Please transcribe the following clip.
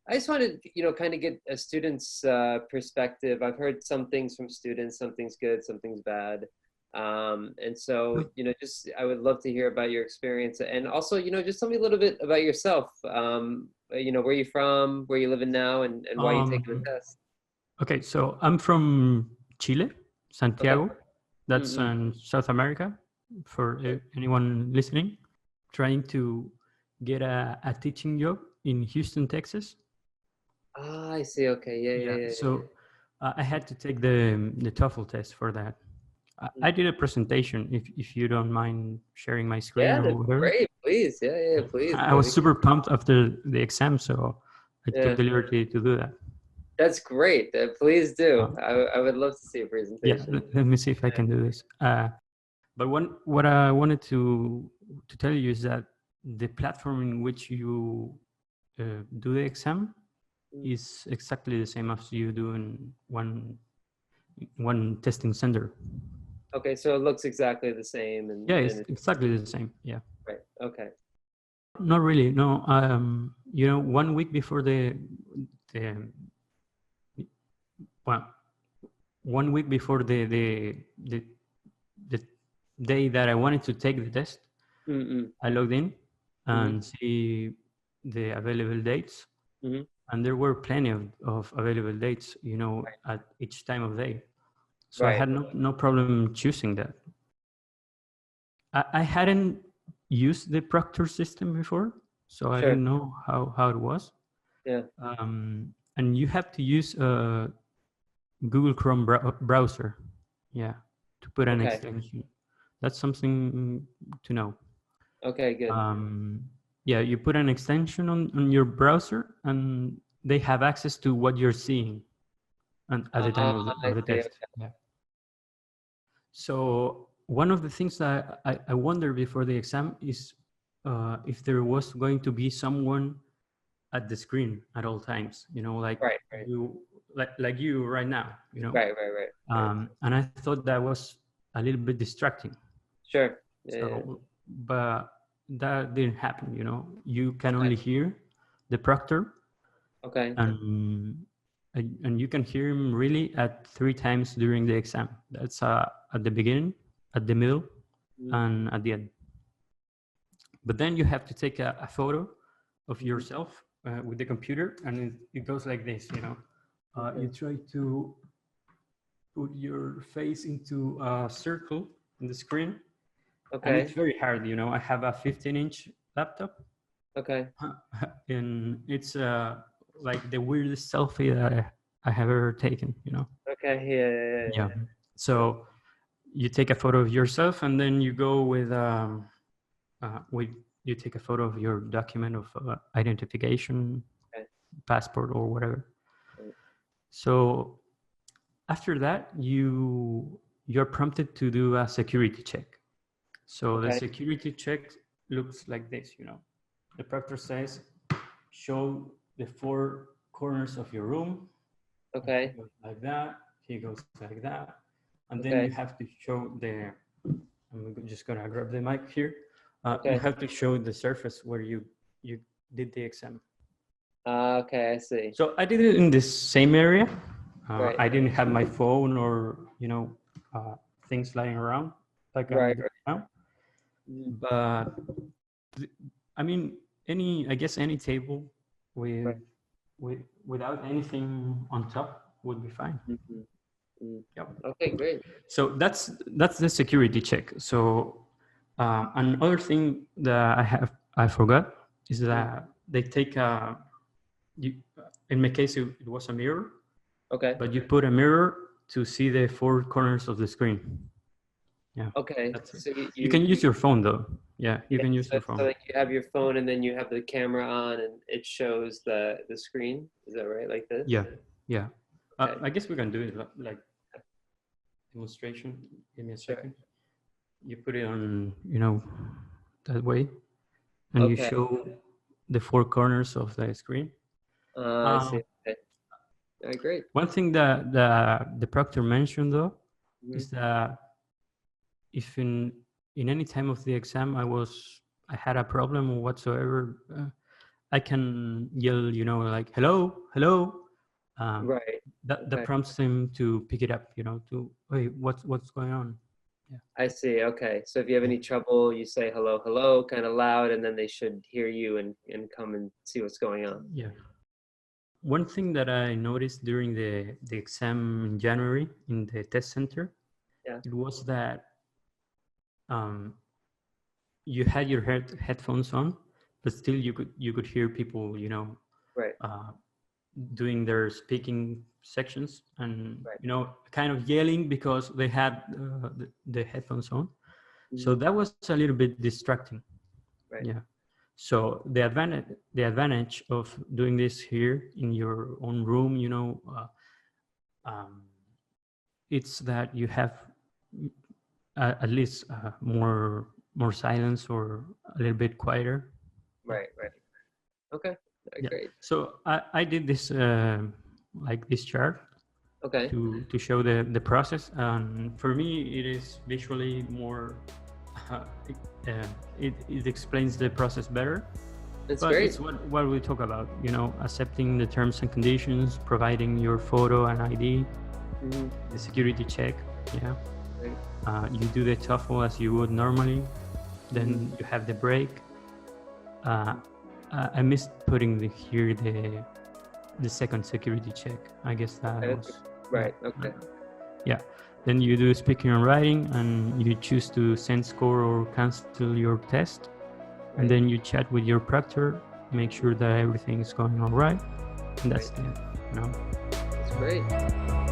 I just wanted, kind of get a student's perspective. I've heard some things from students, something's good, something's bad. And so, just I would love to hear about your experience. And also, just tell me a little bit about yourself. Where you from, where you living now, and why you taking the test. Okay, so I'm from Chile, Santiago. Okay. That's in South America, for anyone listening, trying to get a teaching job in Houston, Texas. Ah, I see. Okay. Yeah. So I had to take the TOEFL test for that. I did a presentation, if you don't mind sharing my screen. Yeah, that's great. Please. Yeah, please. I was super pumped after the exam, so I took the liberty to do that. That's great. Please do. I would love to see a presentation. Yeah, let me see if I can do this. But what I wanted to tell you is that the platform in which you do the exam is exactly the same as you do in one testing center. Okay, so it looks exactly the same. It's exactly the same. Yeah. Right. Okay. Not really. No. 1 week before well, 1 week before the day that I wanted to take the test, I logged in and see the available dates, and there were plenty of available dates, at each time of day. So I had no problem choosing that. I hadn't used the proctor system before, so I didn't know how it was. Yeah. And you have to use a Google Chrome browser, to put an extension. That's something to know. Okay, good. You put an extension on your browser, and they have access to what you're seeing at the time of the test. Yeah. So one of the things that I wondered before the exam is if there was going to be someone at the screen at all times, like like you right now, Right. And I thought that was a little bit distracting. Sure. But that didn't happen. You can only hear the proctor. Okay. And you can hear him really at 3 times during the exam. That's at the beginning, at the middle, and at the end. But then you have to take a photo of yourself with the computer, and it goes like this. You try to put your face into a circle in the screen. Okay. And it's very hard. I have a 15-inch laptop. Okay. And it's like the weirdest selfie that I have ever taken, Okay. Yeah. So you take a photo of yourself, and then you go with you take a photo of your document of identification, passport or whatever. So after that, you're prompted to do a security check. So the security check looks like this, The proctor says, show the 4 corners of your room. Okay. He goes like that. He goes like that. And then you have to show I'm just going to grab the mic here. You have to show the surface where you did the exam. Okay, I see. So I did it in this same area. I didn't have my phone or, things lying around like I'm doing now. But I mean, any table without anything on top would be fine. Yep. Okay, great. So that's the security check. So another thing that I forgot is that they take in my case it was a mirror. Okay. But you put a mirror to see the 4 corners of the screen. Yeah. Okay. So you can use your phone though. Yeah, you can use your phone. So like you have your phone and then you have the camera on and it shows the screen. Is that right? Like this? Yeah. Yeah. Okay. I guess we can do it like demonstration. Give me a second. You put it on, that way, and you show the 4 corners of the screen. I see. Okay. All right, great. One thing that the proctor mentioned though is that if in any time of the exam I had a problem whatsoever, I can yell, you know, like hello, hello. Right. That Okay. prompts them to pick it up, you know, to hey, what's going on? Yeah. I see. Okay. So if you have any trouble, you say hello, hello, kind of loud, and then they should hear you and come and see what's going on. Yeah. One thing that I noticed during the exam in January in the test center, Yeah. it was that you had your headphones on, but still you could hear people, you know, Right. doing their speaking sections and Right. you know kind of yelling because they had the headphones on. So Mhm. that was a little bit distracting. Right. Yeah. So the advantage of doing this here in your own room, you know, um, it's that you have at least more silence or a little bit quieter. Yeah. Right. Right. Okay. Yeah. Great. So I did this like this chart Okay. to show the process, and for me it is visually more it, it explains the process better. That's But great. it's what we talk about, you know, accepting the terms and conditions, providing your photo and ID, Mhm. the security check. Yeah. Right. You do the TOEFL as you would normally. Then Mhm. you have the break. I missed putting here the second security check. I guess that Okay. was Right. yeah. Okay. Yeah. Then you do speaking and writing, and you choose to send score or cancel your test. Right. And then you chat with your proctor, make sure that everything is going all right, and that's Right. it. You know. That's great.